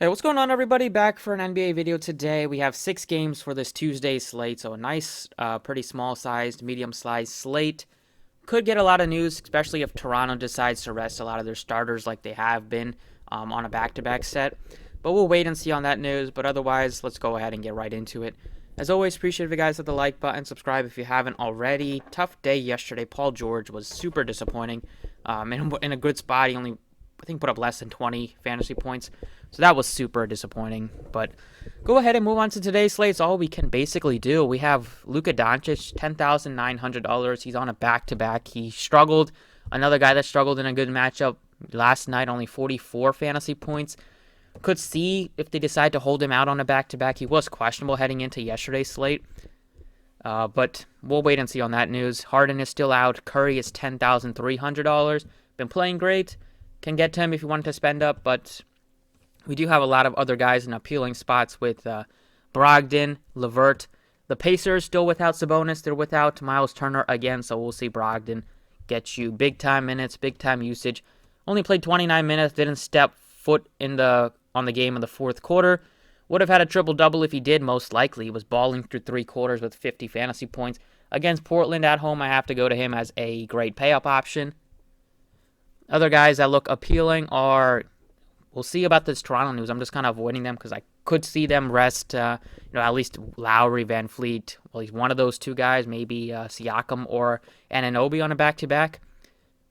Hey, what's going on, everybody? Back for an NBA video today. We have 6 games for this Tuesday slate, so a nice, pretty small-sized, medium-sized slate. Could get a lot of news, especially if Toronto decides to rest a lot of their starters like they have been on a back-to-back set. But we'll wait and see on that news. But otherwise, let's go ahead and get right into it. As always, appreciate if you guys hit the like button, subscribe if you haven't already. Tough day yesterday. Paul George was super disappointing. In a good spot, he only, I think, put up less than 20 fantasy points. So that was super disappointing. But go ahead and move on to today's slate. It's all we can basically do. We have Luka Doncic, $10,900. He's on a back-to-back. He struggled. Another guy that struggled in a good matchup last night, only 44 fantasy points. Could see if they decide to hold him out on a back-to-back. He was questionable heading into yesterday's slate. But we'll wait and see on that news. Harden is still out. Curry is $10,300. Been playing great. Can get to him if you wanted to spend up, but we do have a lot of other guys in appealing spots with Brogdon, LeVert. The Pacers still without Sabonis. They're without Miles Turner again, so we'll see Brogdon get you big-time minutes, big-time usage. Only played 29 minutes, didn't step foot on the game in the fourth quarter. Would have had a triple-double if he did, most likely. He was balling through 3 quarters with 50 fantasy points. Against Portland at home, I have to go to him as a great pay-up option. Other guys that look appealing are, we'll see about this Toronto news. I'm just kind of avoiding them because I could see them rest, at least Lowry, Van Fleet. Well, he's one of those two guys, maybe Siakam or Anunoby on a back-to-back.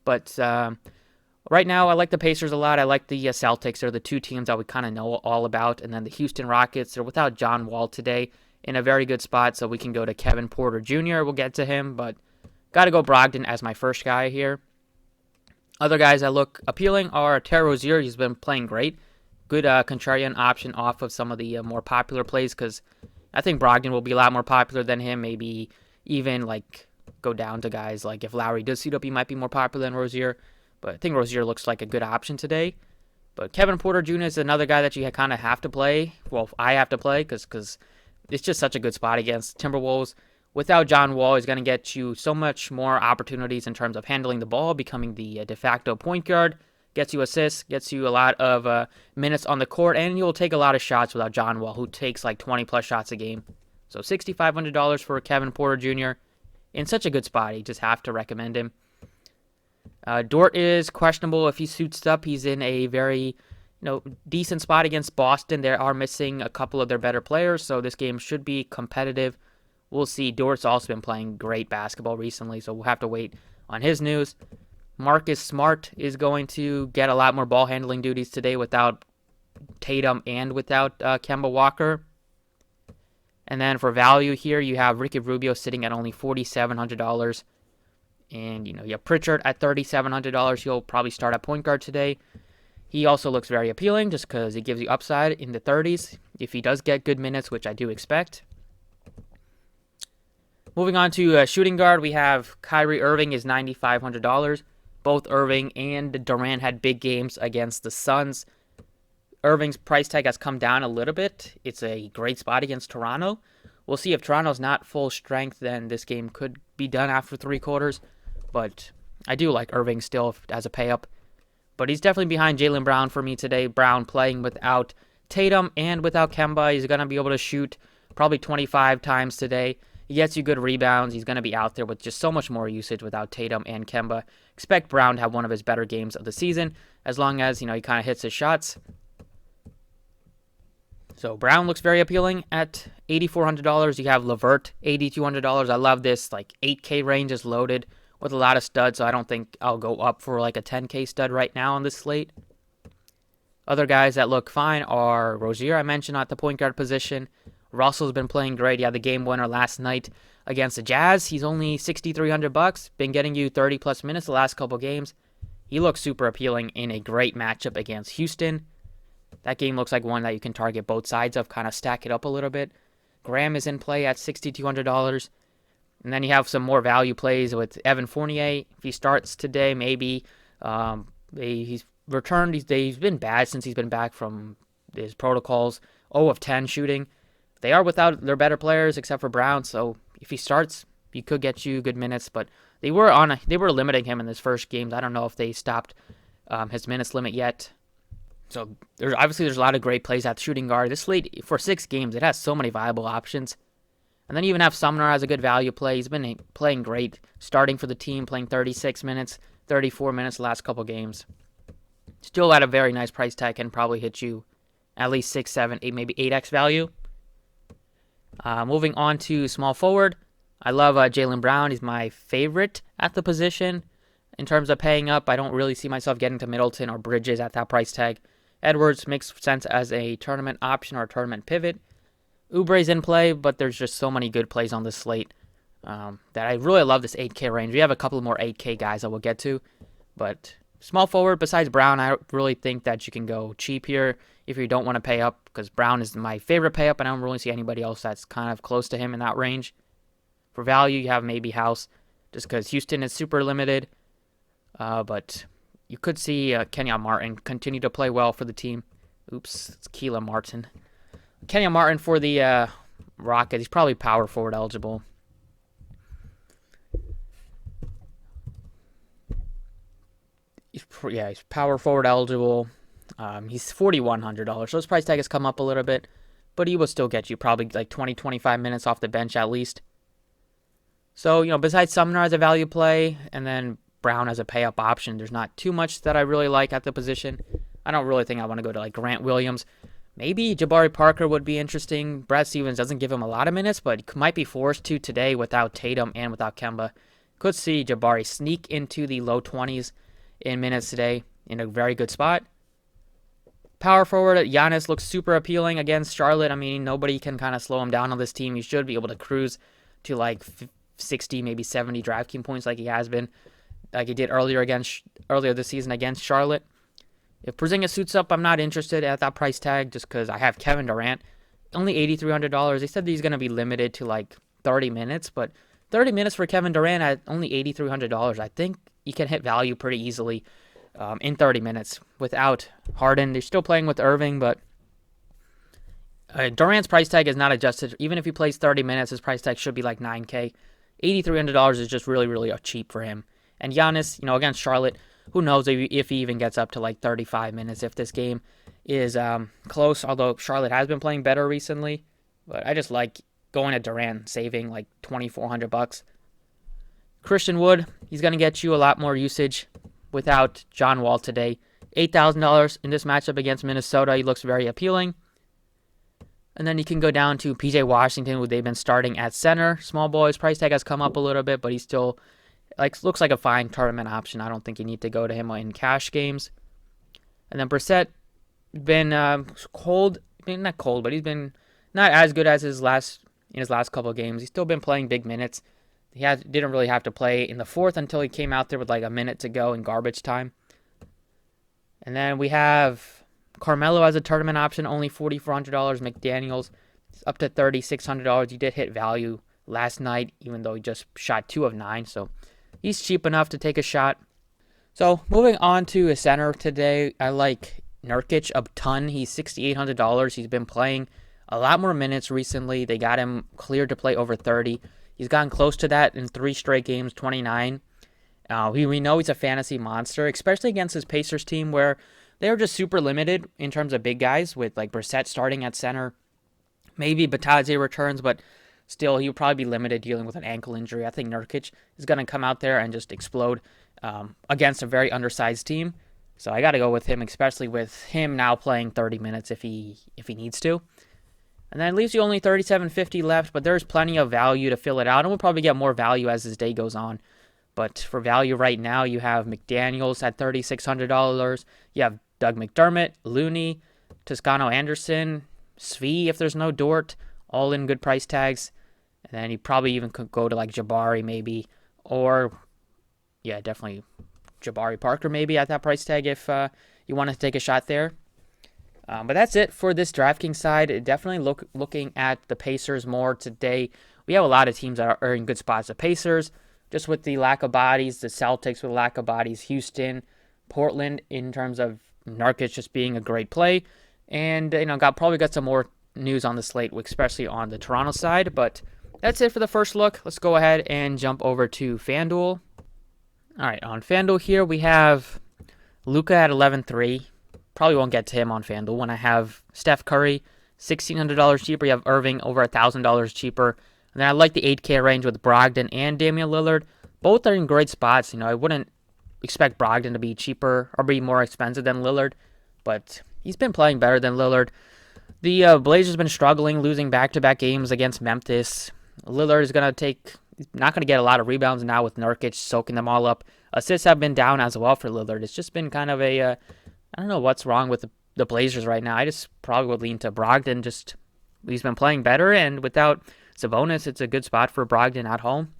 But right now, I like the Pacers a lot. I like the Celtics. They're the two teams that we kind of know all about. And then the Houston Rockets, they're without John Wall today, in a very good spot. So we can go to Kevin Porter Jr. We'll get to him, but got to go Brogdon as my first guy here. Other guys that look appealing are Terry Rozier. He's been playing great. Good contrarian option off of some of the more popular plays because I think Brogdon will be a lot more popular than him. Maybe even go down to guys like if Lowry does suit up, he might be more popular than Rozier. But I think Rozier looks like a good option today. But Kevin Porter Jr. is another guy that you kind of have to play. Well, I have to play because it's just such a good spot against Timberwolves. Without John Wall, he's going to get you so much more opportunities in terms of handling the ball, becoming the de facto point guard, gets you assists, gets you a lot of minutes on the court, and you'll take a lot of shots without John Wall, who takes 20-plus shots a game. So $6,500 for Kevin Porter Jr. in such a good spot. You just have to recommend him. Dort is questionable if he suits up. He's in a very decent spot against Boston. They are missing a couple of their better players, so this game should be competitive. We'll see. Dort's also been playing great basketball recently, so we'll have to wait on his news. Marcus Smart is going to get a lot more ball handling duties today without Tatum and without Kemba Walker. And then for value here, you have Ricky Rubio sitting at only $4,700. And, you have Pritchard at $3,700. He'll probably start at point guard today. He also looks very appealing just because he gives you upside in the 30s if he does get good minutes, which I do expect. Moving on to shooting guard, we have Kyrie Irving is $9,500. Both Irving and Durant had big games against the Suns. Irving's price tag has come down a little bit. It's a great spot against Toronto. We'll see if Toronto's not full strength, then this game could be done after 3 quarters. But I do like Irving still as a pay-up. But he's definitely behind Jaylen Brown for me today. Brown playing without Tatum and without Kemba. He's going to be able to shoot probably 25 times today. He gets you good rebounds. He's going to be out there with just so much more usage without Tatum and Kemba. Expect Brown to have one of his better games of the season as long as, he kind of hits his shots. So Brown looks very appealing at $8,400. You have LeVert, $8,200. I love this. 8K range is loaded with a lot of studs, so I don't think I'll go up for a 10K stud right now on this slate. Other guys that look fine are Rozier, I mentioned, at the point guard position. Russell's been playing great. He had the game winner last night against the Jazz. He's only $6,300. Been getting you 30-plus minutes the last couple games. He looks super appealing in a great matchup against Houston. That game looks like one that you can target both sides of, kind of stack it up a little bit. Graham is in play at $6,200. And then you have some more value plays with Evan Fournier. If he starts today, maybe he's returned. He's been bad since he's been back from his protocols. 0 of 10 shooting. They are without their better players except for Brown, so if he starts, he could get you good minutes. But they were limiting him in his first games. I don't know if they stopped his minutes limit yet. So there's a lot of great plays at shooting guard. This slate for 6 games, it has so many viable options. And then you even have Sumner as a good value play. He's been playing great, starting for the team, playing 36 minutes, 34 minutes the last couple games. Still at a very nice price tag, can probably hit you at least 6, 7, 8, maybe 8x value. Moving on to small forward, I love Jaylen Brown. He's my favorite at the position. In terms of paying up, I don't really see myself getting to Middleton or Bridges at that price tag. Edwards makes sense as a tournament option or a tournament pivot. Oubre's in play, but there's just so many good plays on this slate that I really love this 8K range. We have a couple more 8K guys that we'll get to, but small forward, besides Brown, I really think that you can go cheap here if you don't want to pay up, because Brown is my favorite pay up, and I don't really see anybody else that's kind of close to him in that range. For value, you have maybe House, just because Houston is super limited, but you could see Kenyon Martin continue to play well for the team. Oops, it's Keelan Martin. Kenyon Martin for the Rockets. He's probably power forward eligible. He's power forward eligible. He's $4,100. So his price tag has come up a little bit, but he will still get you probably like 20, 25 minutes off the bench at least. So, besides Sumner as a value play and then Brown as a pay-up option, there's not too much that I really like at the position. I don't really think I want to go to like Grant Williams. Maybe Jabari Parker would be interesting. Brad Stevens doesn't give him a lot of minutes, but he might be forced to today without Tatum and without Kemba. Could see Jabari sneak into the low 20s in minutes today in a very good spot. Power forward, Giannis looks super appealing against Charlotte. I mean, nobody can kind of slow him down on this team. He should be able to cruise to like 60, maybe 70 DraftKings points like he has been, like he did earlier this season against Charlotte. If Porzingis suits up, I'm not interested at that price tag just because I have Kevin Durant. Only $8,300. They said he's going to be limited to like 30 minutes, but 30 minutes for Kevin Durant at only $8,300. I think he can hit value pretty easily in 30 minutes without Harden. They're still playing with Irving, but Durant's price tag is not adjusted. Even if he plays 30 minutes, his price tag should be like $9K. $8,300 is just really, really cheap for him. And Giannis, against Charlotte, who knows if he even gets up to like 35 minutes if this game is close, although Charlotte has been playing better recently. But I just like going to Durant, saving like $2,400. Christian Wood, he's going to get you a lot more usage without John Wall today. $8,000 in this matchup against Minnesota. He looks very appealing. And then you can go down to PJ Washington, who they've been starting at center. Small boys, price tag has come up a little bit, but he still looks like a fine tournament option. I don't think you need to go to him in cash games. And then Brissett, been cold. I mean, not cold, but he's been not as good as in his last couple of games. He's still been playing big minutes. He didn't really have to play in the fourth until he came out there with like a minute to go in garbage time. And then we have Carmelo as a tournament option, only $4,400. McDaniels up to $3,600. He did hit value last night, even though he just shot 2 of 9. So he's cheap enough to take a shot. So moving on to a center today, I like Nurkic a ton. He's $6,800. He's been playing a lot more minutes recently. They got him cleared to play over 30. He's gotten close to that in 3 straight games, 29. We know he's a fantasy monster, especially against his Pacers team where they're just super limited in terms of big guys with like Brissett starting at center. Maybe Batadze returns, but still he'll probably be limited dealing with an ankle injury. I think Nurkic is going to come out there and just explode against a very undersized team. So I got to go with him, especially with him now playing 30 minutes if he needs to. And then it leaves you only $3,750 left, but there's plenty of value to fill it out. And we'll probably get more value as this day goes on. But for value right now, you have McDaniels at $3,600. You have Doug McDermott, Looney, Toscano Anderson, Svi if there's no Dort, all in good price tags. And then you probably even could go to like Jabari maybe. Or, yeah, definitely Jabari Parker maybe at that price tag if you want to take a shot there. But that's it for this DraftKings side. Definitely looking at the Pacers more today. We have a lot of teams that are in good spots. The Pacers, just with the lack of bodies. The Celtics with lack of bodies. Houston, Portland in terms of Nurkic just being a great play. And, probably got some more news on the slate, especially on the Toronto side. But that's it for the first look. Let's go ahead and jump over to FanDuel. All right, on FanDuel here we have Luka at 11.3. probably won't get to him on FanDuel when I have Steph Curry, $1,600 cheaper. You have Irving over $1,000 cheaper. And then I like the 8K range with Brogdon and Damian Lillard. Both are in great spots. I wouldn't expect Brogdon to be cheaper or be more expensive than Lillard, but he's been playing better than Lillard. The Blazers have been struggling, losing back-to-back games against Memphis. Lillard is not going to get a lot of rebounds now with Nurkic soaking them all up. Assists have been down as well for Lillard. It's just been kind of I don't know what's wrong with the Blazers right now. I just probably would lean to Brogdon. He's been playing better, and without Sabonis, it's a good spot for Brogdon at home.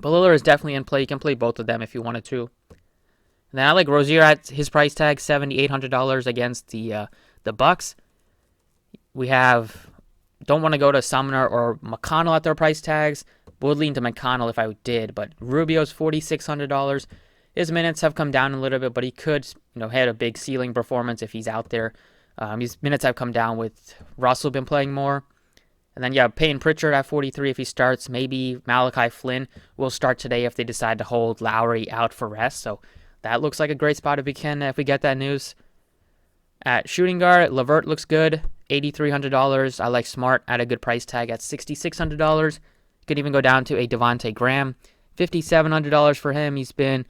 But Lillard is definitely in play. You can play both of them if you wanted to. And then I like Rozier at his price tag, $7,800 against the Bucks. Don't want to go to Sumner or McConnell at their price tags. Would lean to McConnell if I did, but Rubio's $4,600. His minutes have come down a little bit, but he could, hit a big ceiling performance if he's out there. His minutes have come down with Russell been playing more. And then, Peyton Pritchard at 43 if he starts. Maybe Malachi Flynn will start today if they decide to hold Lowry out for rest. So that looks like a great spot if we get that news. At shooting guard, LeVert looks good, $8,300. I like Smart at a good price tag at $6,600. Could even go down to a Devontae Graham, $5,700 for him. He's been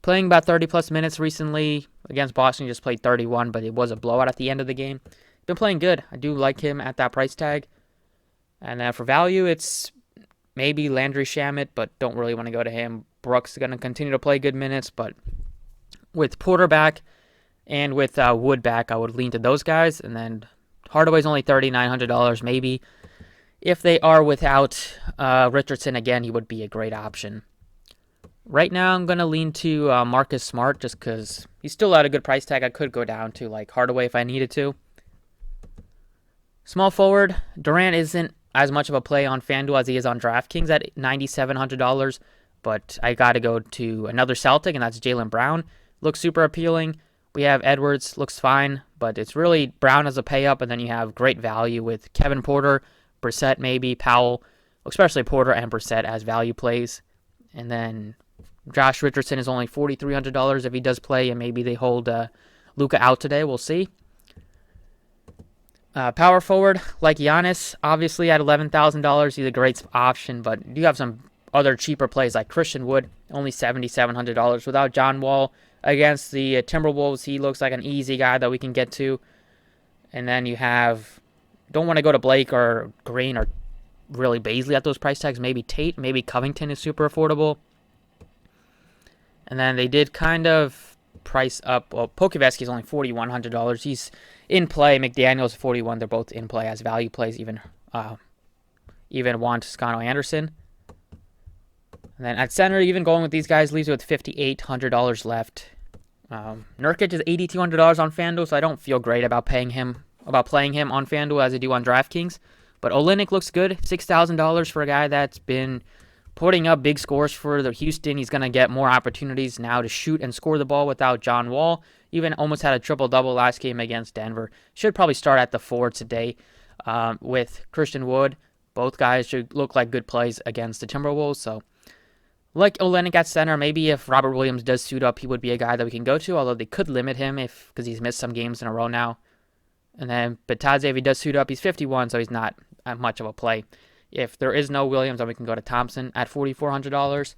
playing about 30-plus minutes recently. Against Boston, he just played 31, but it was a blowout at the end of the game. Been playing good. I do like him at that price tag. And then for value, it's maybe Landry Shamet, but don't really want to go to him. Brooks is going to continue to play good minutes, but with Porter back and with Wood back, I would lean to those guys. And then Hardaway's only $3,900 maybe. If they are without Richardson again, he would be a great option. Right now, I'm going to lean to Marcus Smart just because he's still at a good price tag. I could go down to like Hardaway if I needed to. Small forward, Durant isn't as much of a play on FanDuel as he is on DraftKings at $9,700, but I got to go to another Celtic, and that's Jaylen Brown. Looks super appealing. We have Edwards, looks fine, but it's really Brown as a pay up, and then you have great value with Kevin Porter, Brissett maybe, Powell, especially Porter and Brissett as value plays. And then Josh Richardson is only $4,300 if he does play, and maybe they hold Luka out today. We'll see. Power forward, like Giannis, obviously at $11,000, he's a great option, but you have some other cheaper plays like Christian Wood, only $7,700. Without John Wall against the Timberwolves, he looks like an easy guy that we can get to. And then you don't want to go to Blake or Green or really Baisley at those price tags. Maybe Tate, maybe Covington is super affordable. And then they did kind of price up. Well, Pokuevsky is only $4,100. He's in play. McDaniel's 41. They're both in play as value plays. Even Juan Toscano-Anderson. And then at center, even going with these guys leaves you with $5,800 left. Nurkic is $8,200 on FanDuel, so I don't feel great about playing him on FanDuel as I do on DraftKings. But Olynyk looks good, $6,000 for a guy that's been putting up big scores for the Houston. He's going to get more opportunities now to shoot and score the ball without John Wall. Even almost had a triple-double last game against Denver. Should probably start at the 4 today with Christian Wood. Both guys should look like good plays against the Timberwolves. So, like Olynyk at center, maybe if Robert Williams does suit up, he would be a guy that we can go to, although they could limit him because he's missed some games in a row now. And then Bitadze, if he does suit up, he's 51, so he's not much of a play. If there is no Williams, then we can go to Thompson at $4,400.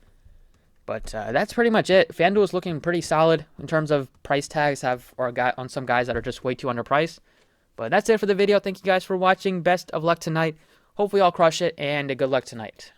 But that's pretty much it. FanDuel is looking pretty solid in terms of price tags on some guys that are just way too underpriced. But that's it for the video. Thank you guys for watching. Best of luck tonight. Hopefully I'll crush it, and good luck tonight.